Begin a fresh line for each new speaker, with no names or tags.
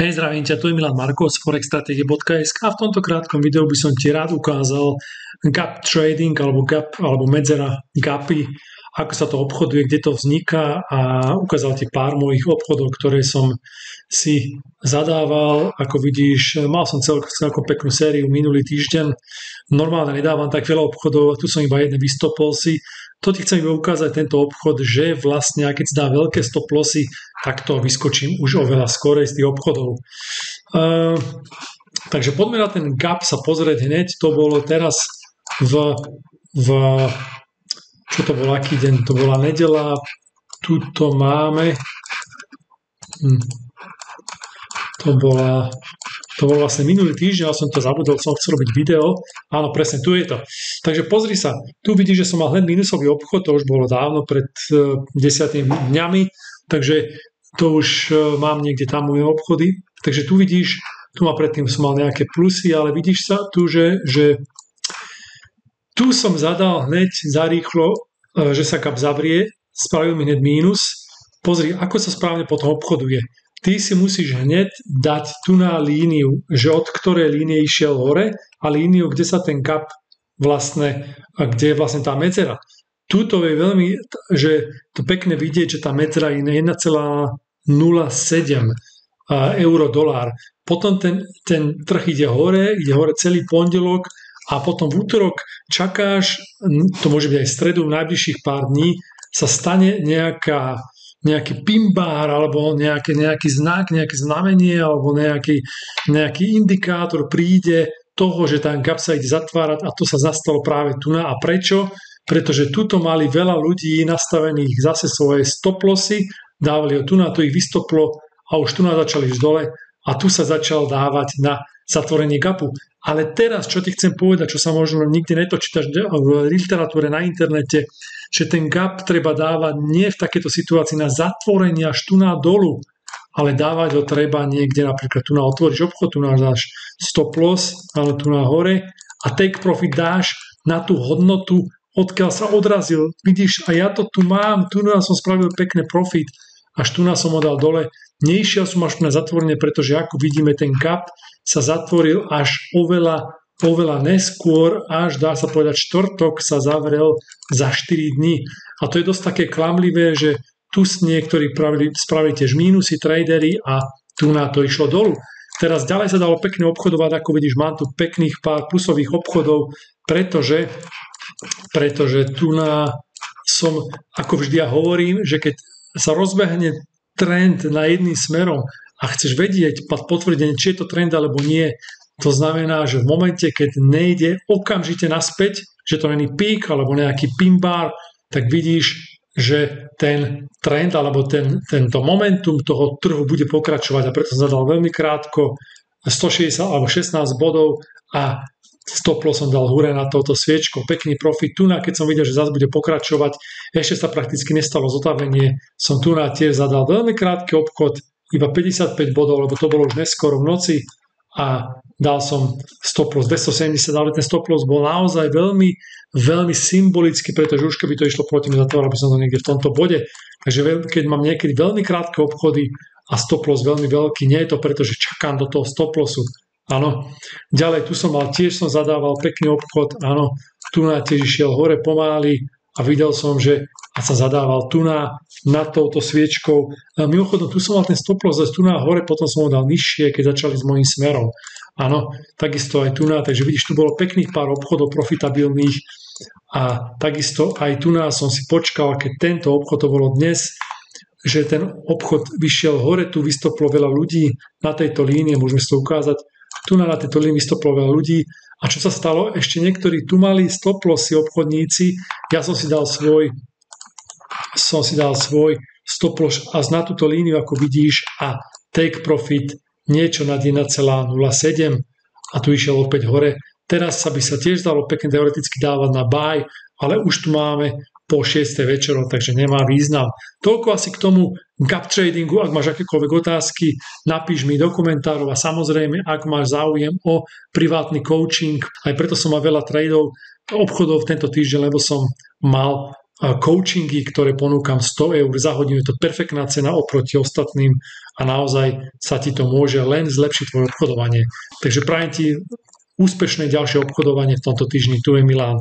Hej, zdravím ťa, tu je Milan Marko z forexstrategie.sk a v tomto krátkom videu by som ti rád ukázal gap trading alebo gap alebo medzera gapy, ako sa to obchoduje, kde to vzniká a ukázal ti pár mojich obchodov, ktoré som si zadával. Ako vidíš, mal som celkom peknú sériu minulý týždeň. Normálne nedávam tak veľa obchodov, tu som iba jeden vystopol si. To ti chcem iba ukázať tento obchod, že vlastne, keď si dá veľké stop lossy, tak to vyskočím už oveľa skorej z tých obchodov. Takže poďme na ten gap sa pozrieť hneď. To bolo teraz čo to bol, aký deň? To bola nedeľa. Tuto máme. To bol vlastne minulý týždeň, ale som to zabudol, som chcel robiť video. Áno, presne, tu je to. Takže pozri sa, tu vidíš, že som mal len minusový obchod, to už bolo dávno, pred 10 dňami, takže to už mám niekde tam moje obchody. Takže tu vidíš, tu predtým som mal nejaké plusy, ale vidíš sa tu, že tu som zadal hneď zarýchlo, že sa gap zavrie, spravil mi hneď mínus. Pozri, ako sa správne potom obchoduje. Ty si musíš hneď dať tu na líniu, že od ktorej línie išiel hore a líniu, kde sa ten gap vlastne, kde je vlastne tá medzera. Tuto je veľmi, že to pekne vidieť, že tá medzera je 1,07 euro-dolár. Potom ten trh ide hore celý pondelok a potom v útorok čakáš, to môže byť aj v stredu, v najbližších pár dní, sa stane nejaký pimbár alebo nejaký znak, nejaké znamenie alebo nejaký indikátor príde toho, že ten gap sa ide zatvárať a to sa zastalo práve tu na. A prečo? Pretože tuto mali veľa ľudí nastavených zase svoje stop lossy, dávali ho tu na, to ich vystoplo a už tu na začali ísť dole a tu sa začal dávať na zatvorenie gapu. Ale teraz, čo ti chcem povedať, čo sa možno nikdy netočítaš v literatúre na internete, že ten gap treba dávať nie v takéto situácii na zatvorenie až tu na dolu, ale dávať ho treba niekde, napríklad tu na otvoríš obchod, tu na dáš stop loss, ale tu na hore a take profit dáš na tú hodnotu, odkiaľ sa odrazil. Vidíš, a ja to tu mám, tu na som spravil pekný profit, až tu na som ho dal dole. Neišiel som až na zatvorenie, pretože ako vidíme, ten gap sa zatvoril až oveľa neskôr, až dá sa povedať štvrtok sa zavrel za 4 dní. A to je dosť také klamlivé, že tu niektorí spravili tiež mínusy tradery a tu na to išlo dolu. Teraz ďalej sa dalo pekne obchodovať, ako vidíš, mám tu pekných pár plusových obchodov, pretože tu na som, ako vždy ja hovorím, že keď sa rozbehne trend na jedným smerom a chceš vedieť potvrdenie, či je to trend alebo nie, to znamená, že v momente, keď nejde okamžite naspäť, že to není pík alebo nejaký pin-bar, tak vidíš, že ten trend alebo tento momentum toho trhu bude pokračovať a preto som zadal veľmi krátko 160 alebo 16 bodov a stop loss som dal hore na touto sviečkou. Pekný profit. Tu keď som videl, že zase bude pokračovať, ešte sa prakticky nestalo zotavenie, som tu tiež zadal veľmi krátky obchod, iba 55 bodov, lebo to bolo už neskoro v noci a dal som stop loss 270, ale ten stop loss bol naozaj veľmi, veľmi symbolický, pretože už keby to išlo proti mne, zatváral by som to niekde v tomto bode. Takže keď mám niekedy veľmi krátke obchody a stop loss veľmi veľký, nie je to preto, že čakám do toho stop lossu. Áno. Ďalej, tu som zadával pekný obchod, áno, tu tiež išiel hore pomaly a videl som, že sa zadával tu nad touto sviečkou. Mimochodom, tu som mal ten stop loss tu hore, potom som ho dal nižšie, keď začali s mojím smerom. Áno, takisto aj tu takže vidíš, tu bolo pekných pár obchodov profitabilných a takisto aj tu som si počkal, keď tento obchod to bolo dnes, že ten obchod vyšiel hore, tu vystoplo veľa ľudí na tejto línie, môžeme si to ukázať. Tu na tejto línii vystoplo veľa ľudí. A čo sa stalo? Ešte niektorí tu mali stop lossy obchodníci. Ja som si dal svoj stop loss a na túto líniu, ako vidíš, a take profit niečo nad 1,07 a tu išiel opäť hore. Teraz by sa tiež dalo pekne teoreticky dávať na buy, ale už tu máme po 6. večeru, takže nemá význam. Toľko asi k tomu gap tradingu. Ak máš akékoľvek otázky, napíš mi do komentárov a samozrejme, ak máš záujem o privátny coaching, aj preto som mal veľa obchodov tento týždeň, lebo som mal coachingy, ktoré ponúkam 100 eur za hodinu, je to perfektná cena oproti ostatným a naozaj sa ti to môže len zlepšiť tvoje obchodovanie. Takže prajem ti úspešné ďalšie obchodovanie v tomto týždni. Tu je Milan.